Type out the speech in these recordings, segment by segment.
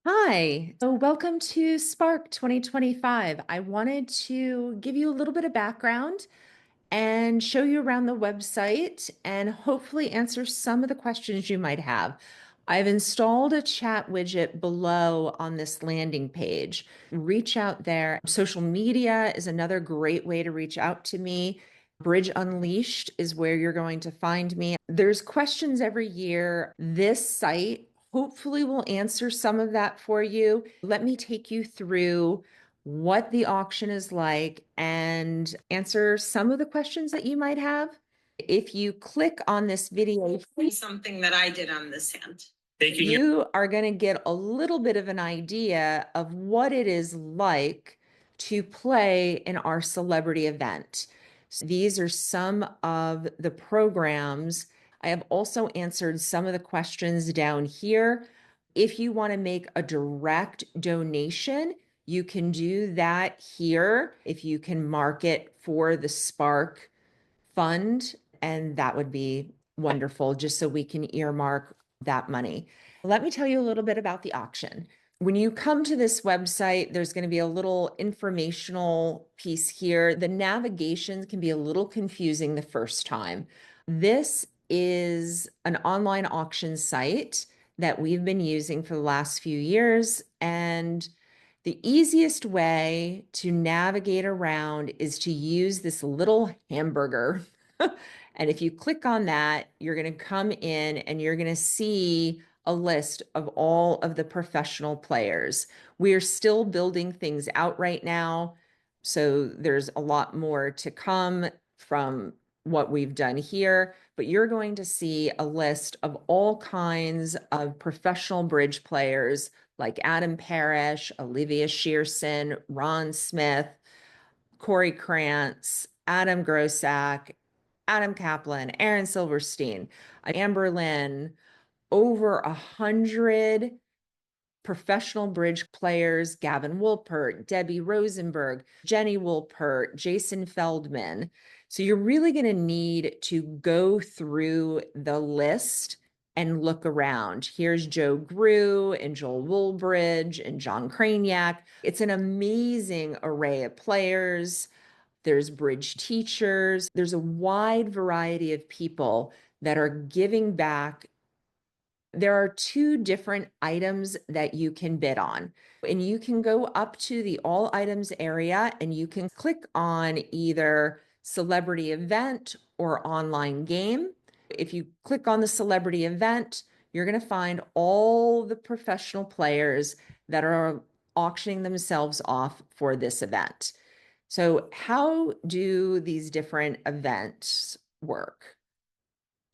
Hi, so welcome to Spark 2025. I wanted to give you a little bit of background and show you around the website and hopefully answer some of the questions you might have. I've installed a chat widget below on this landing page. Reach out there. Social media is another great way to reach out to me. Bridge Unleashed is where you're going to find me. There's questions every year. This site hopefully will answer some of that for you. Let me take you through what the auction is like and answer some of the questions that you might have. If you click on this video, Something that I did on this hand. Thank you. you are going to get a little bit of an idea of what it is like to play in our celebrity event. So these are some of the programs. I have also answered some of the questions down here. If you want to make a direct donation, you can do that here. If you can mark it for the Spark Fund, and that would be wonderful, just so we can earmark that money. Let me tell you a little bit about the auction. When you come to this website, there's going to be a little informational piece here. The navigation can be a little confusing the first time. This is an online auction site that we've been using for the last few years. And the easiest way to navigate around is to use this little hamburger. And if you click on that, you're going to come in and you're going to see a list of all of the professional players. We are still building things out right now, so there's a lot more to come from what we've done here, but you're going to see a list of all kinds of professional bridge players like Adam Parrish, Olivia Shearson, Ron Smith, Corey Krantz, Adam Grossack, Adam Kaplan, Aaron Silverstein, Amber Lynn, over 100 professional bridge players, Gavin Wolpert, Debbie Rosenberg, Jenny Wolpert, Jason Feldman. So you're really going to need to go through the list and look around. Here's Joe Grew and Joel Woolbridge and John Craniac. It's an amazing array of players. There's bridge teachers. There's a wide variety of people that are giving back. There are two different items that you can bid on, and you can go up to the all items area and you can click on either celebrity event or online game. If you click on the celebrity event, you're going to find all the professional players that are auctioning themselves off for this event. So how do these different events work?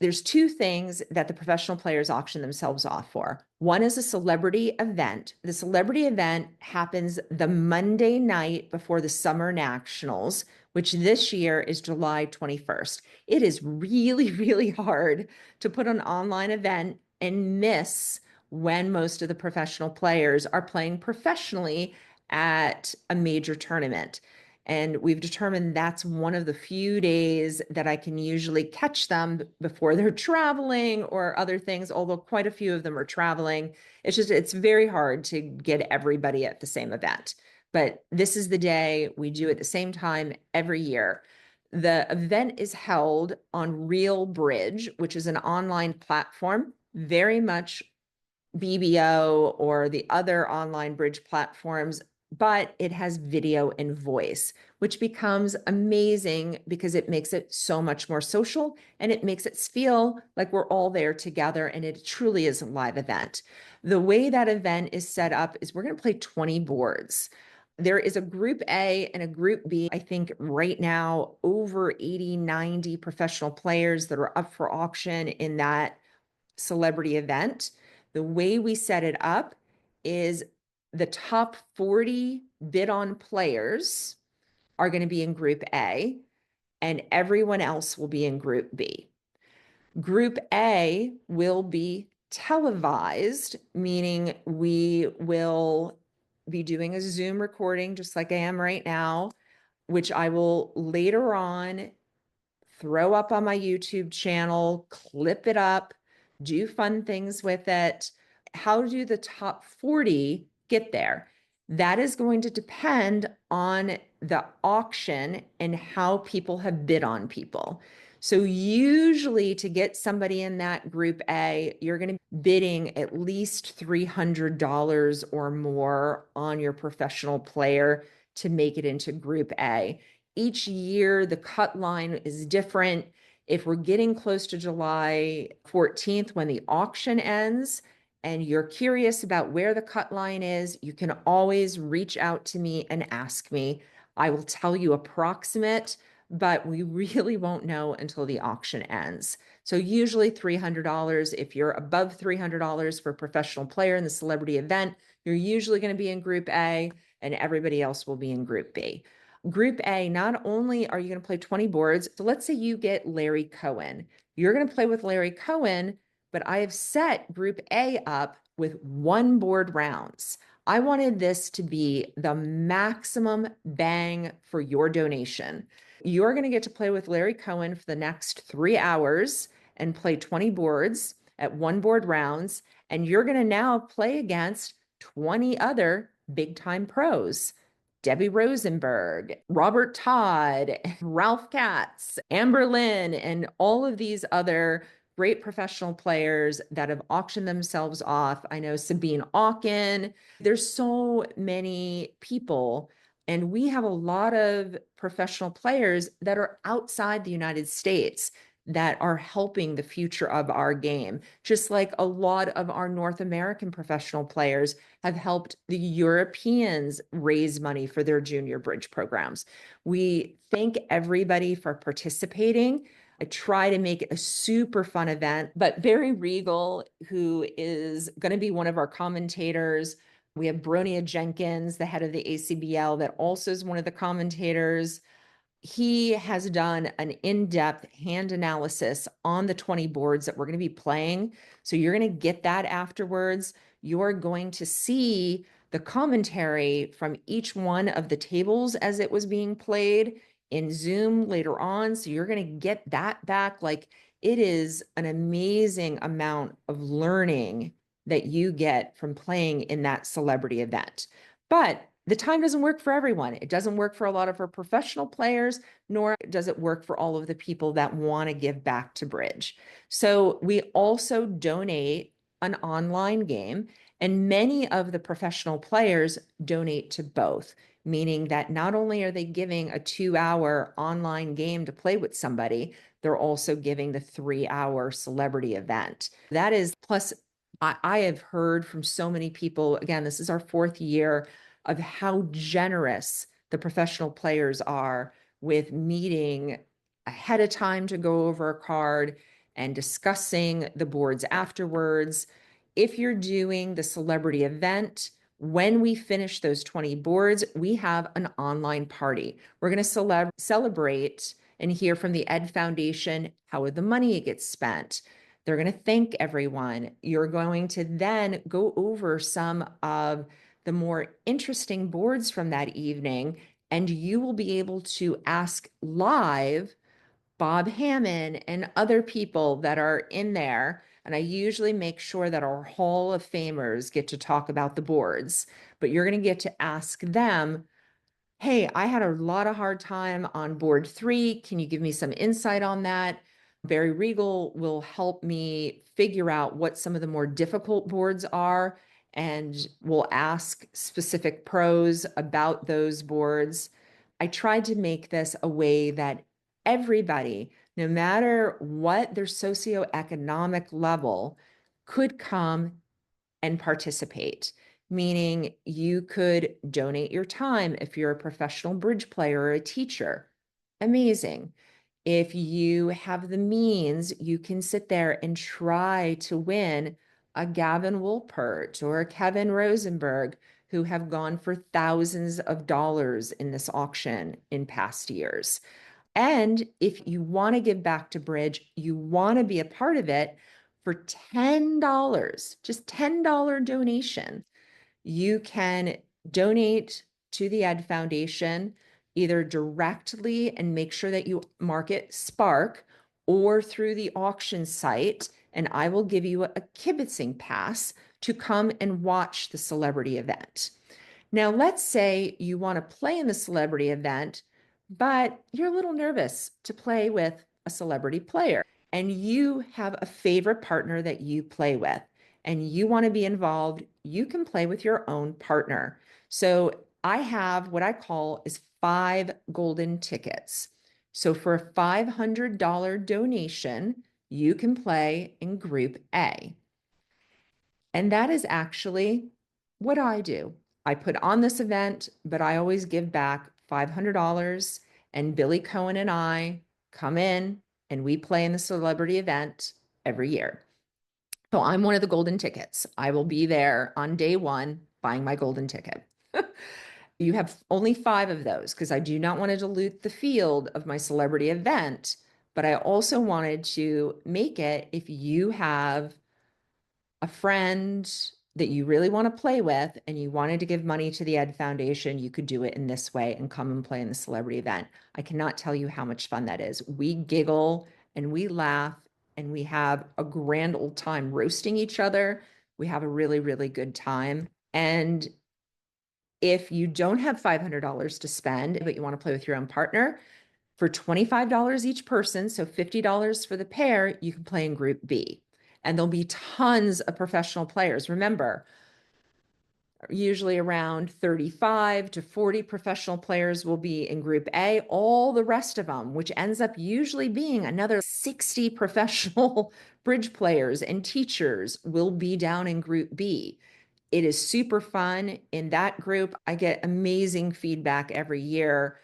There's two things that the professional players auction themselves off for. One is a celebrity event. The celebrity event happens the Monday night before the Summer Nationals, which this year is July 21st. It is really, really hard to put an online event and miss when most of the professional players are playing professionally at a major tournament. And we've determined that's one of the few days that I can usually catch them before they're traveling or other things, although quite a few of them are traveling. It's very hard to get everybody at the same event. But this is the day we do at the same time every year. The event is held on Real Bridge, which is an online platform, very much BBO or the other online bridge platforms, but it has video and voice, which becomes amazing because it makes it so much more social and it makes it feel like we're all there together, and it truly is a live event. The way that event is set up is we're going to play 20 boards. There is a group A and a group B. I think right now over 80, 90 professional players that are up for auction in that celebrity event. The way we set it up is the top 40 bid on players are going to be in group A and everyone else will be in group B. Group A will be televised, meaning we will be doing a Zoom recording just like I am right now, which I will later on throw up on my YouTube channel, clip it up, do fun things with it. How do the top 40 get there? That is going to depend on the auction and how people have bid on people. So usually to get somebody in that group A, you're going to be bidding at least $300 or more on your professional player to make it into group A. Each year, the cut line is different. If we're getting close to July 14th when the auction ends, and you're curious about where the cut line is, you can always reach out to me and ask me. I will tell you approximate, but we really won't know until the auction ends. So usually $300. If you're above $300 for a professional player in the celebrity event, you're usually going to be in group A and everybody else will be in group B. Group A, not only are you going to play 20 boards, so let's say you get Larry Cohen. You're going to play with Larry Cohen, but I have set group A up with 1 board rounds. I wanted this to be the maximum bang for your donation. You're going to get to play with Larry Cohen for the next 3 hours and play 20 boards at 1 board rounds. And you're going to now play against 20 other big time pros. Debbie Rosenberg, Robert Todd, Ralph Katz, Amber Lynn, and all of these other great professional players that have auctioned themselves off. I know Sabine Auken. There's so many people, and we have a lot of professional players that are outside the United States that are helping the future of our game, just like a lot of our North American professional players have helped the Europeans raise money for their junior bridge programs. We thank everybody for participating. I try to make it a super fun event, but Barry Regal, who is going to be one of our commentators, we have Bronia Jenkins, the head of the ACBL, that also is one of the commentators. He has done an in-depth hand analysis on the 20 boards that we're going to be playing. So you're going to get that afterwards. You're going to see the commentary from each one of the tables as it was being played in Zoom later on. So you're going to get that back. Like, it is an amazing amount of learning that you get from playing in that celebrity event. But the time doesn't work for everyone. It doesn't work for a lot of our professional players, nor does it work for all of the people that want to give back to Bridge. So we also donate an online game, and many of the professional players donate to both, meaning that not only are they giving a 2-hour online game to play with somebody, they're also giving the 3-hour celebrity event. That is, plus, I have heard from so many people, again, this is our 4th year, of how generous the professional players are with meeting ahead of time to go over a card and discussing the boards afterwards. If you're doing the celebrity event, when we finish those 20 boards, we have an online party. We're going to celebrate and hear from the Ed Foundation how the money gets spent. They're going to thank everyone. You're going to then go over some of the more interesting boards from that evening, and you will be able to ask live Bob Hammond and other people that are in there. And I usually make sure that our Hall of Famers get to talk about the boards, but you're going to get to ask them, hey, I had a lot of hard time on board 3. Can you give me some insight on that? Barry Regal will help me figure out what some of the more difficult boards are, and we'll ask specific pros about those boards. I tried to make this a way that everybody, no matter what their socioeconomic level, could come and participate, meaning you could donate your time if you're a professional bridge player or a teacher. Amazing. If you have the means, you can sit there and try to win a Gavin Wolpert or a Kevin Rosenberg, who have gone for thousands of dollars in this auction in past years. And if you want to give back to Bridge, you want to be a part of it, for $10, just $10 donation, you can donate to the Ed Foundation either directly and make sure that you mark it Spark, or through the auction site, and I will give you a kibitzing pass to come and watch the celebrity event. Now, let's say you want to play in the celebrity event, but you're a little nervous to play with a celebrity player, and you have a favorite partner that you play with, and you want to be involved. You can play with your own partner. So I have what I call is 5 golden tickets. So for a $500 donation, you can play in Group A. And that is actually what I do. I put on this event, but I always give back $500. And Billy Cohen and I come in and we play in the celebrity event every year. So I'm one of the golden tickets. I will be there on day one buying my golden ticket. You have only 5 of those because I do not want to dilute the field of my celebrity event, but I also wanted to make it if you have a friend that you really want to play with and you wanted to give money to the Ed Foundation, you could do it in this way and come and play in the celebrity event. I cannot tell you how much fun that is. We giggle and we laugh and we have a grand old time roasting each other. We have a really, really good time. And if you don't have $500 to spend, but you want to play with your own partner, for $25 each person, so $50 for the pair, you can play in Group B. And there'll be tons of professional players. Remember, usually around 35 to 40 professional players will be in Group A. All the rest of them, which ends up usually being another 60 professional bridge players and teachers, will be down in Group B. It is super fun in that group. I get amazing feedback every year.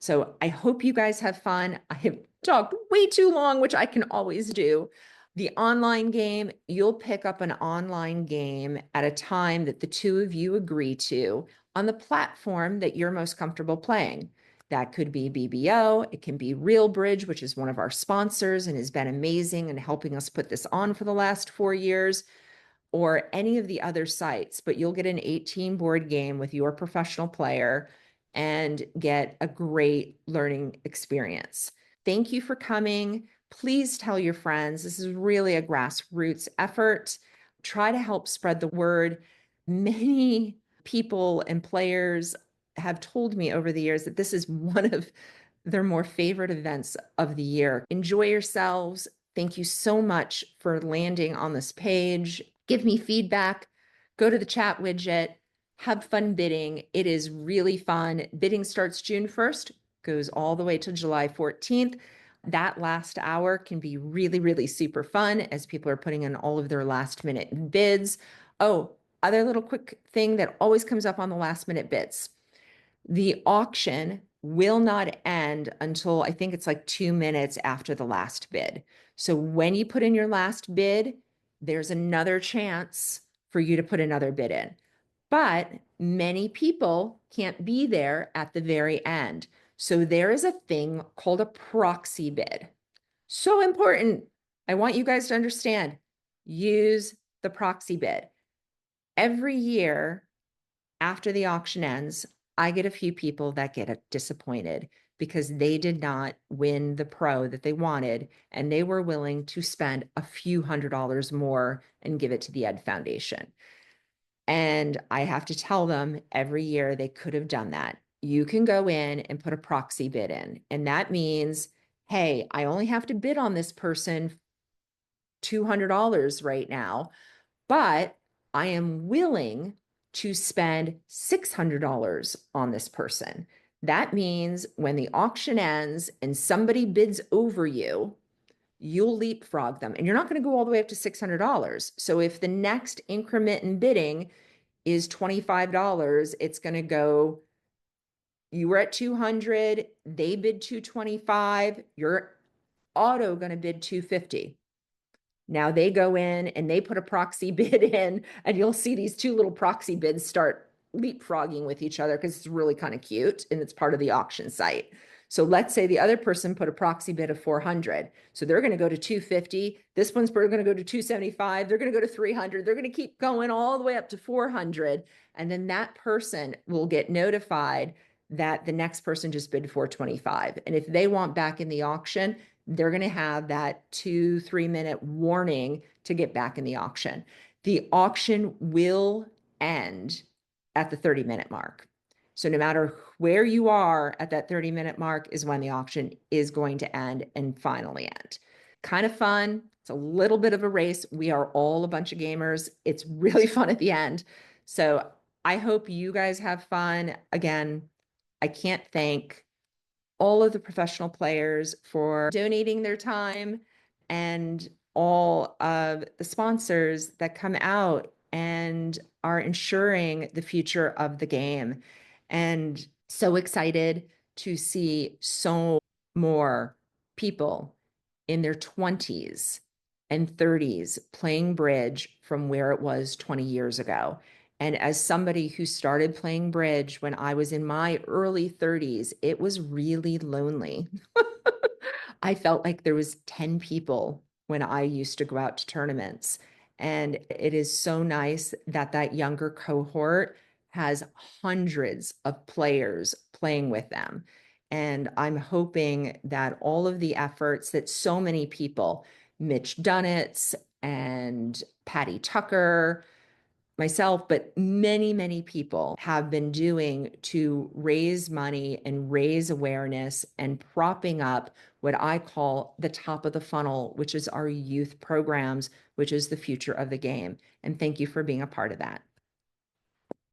So I hope you guys have fun. I have talked way too long, which I can always do. The online game, you'll pick up an online game at a time that the two of you agree to on the platform that you're most comfortable playing. That could be BBO, it can be Real Bridge, which is one of our sponsors and has been amazing and helping us put this on for the last 4 years, or any of the other sites, but you'll get an 18 board game with your professional player and get a great learning experience. Thank you for coming. Please tell your friends. This is really a grassroots effort. Try to help spread the word. Many people and players have told me over the years that this is one of their more favorite events of the year. Enjoy yourselves. Thank you so much for landing on this page. Give me feedback. Go to the chat widget. Have fun bidding. It is really fun. Bidding starts June 1st, goes all the way to July 14th. That last hour can be really, really super fun as people are putting in all of their last minute bids. Oh, other little quick thing that always comes up on the last minute bids. The auction will not end until I think it's like 2 minutes after the last bid. So when you put in your last bid, there's another chance for you to put another bid in. But many people can't be there at the very end. So there is a thing called a proxy bid. So important. I want you guys to understand. Use the proxy bid. Every year after the auction ends, I get a few people that get disappointed because they did not win the pro that they wanted, and they were willing to spend a few $100s more and give it to the Ed Foundation. And I have to tell them every year they could have done that. You can go in and put a proxy bid in, and that means, hey, I only have to bid on this person $200 right now, but I am willing to spend $600 on this person. That means when the auction ends and somebody bids over you, you'll leapfrog them. And you're not going to go all the way up to $600. So if the next increment in bidding is $25, it's going to go, you were at 200, they bid 225, you're auto going to bid 250. Now they go in and they put a proxy bid in, and you'll see these two little proxy bids start leapfrogging with each other because it's really kind of cute and it's part of the auction site. So let's say the other person put a proxy bid of 400. So they're going to go to 250. This one's going to go to 275. They're going to go to 300. They're going to keep going all the way up to 400. And then that person will get notified that the next person just bid 425. And if they want back in the auction, they're going to have that 2-3 minute warning to get back in the auction. The auction will end at the 30-minute mark. So no matter where you are at that 30-minute mark is when the auction is going to end and finally end. Kind of fun. It's a little bit of a race. We are all a bunch of gamers. It's really fun at the end. So I hope you guys have fun. Again, I can't thank all of the professional players for donating their time and all of the sponsors that come out and are ensuring the future of the game. And so excited to see so more people in their 20s and 30s playing bridge from where it was 20 years ago. And as somebody who started playing bridge when I was in my early 30s, it was really lonely. I felt like there was 10 people when I used to go out to tournaments. And it is so nice that that younger cohort has hundreds of players playing with them. And I'm hoping that all of the efforts that so many people, Mitch Dunnitz and Patty Tucker, myself, but many, many people have been doing to raise money and raise awareness and propping up what I call the top of the funnel, which is our youth programs, which is the future of the game. And thank you for being a part of that.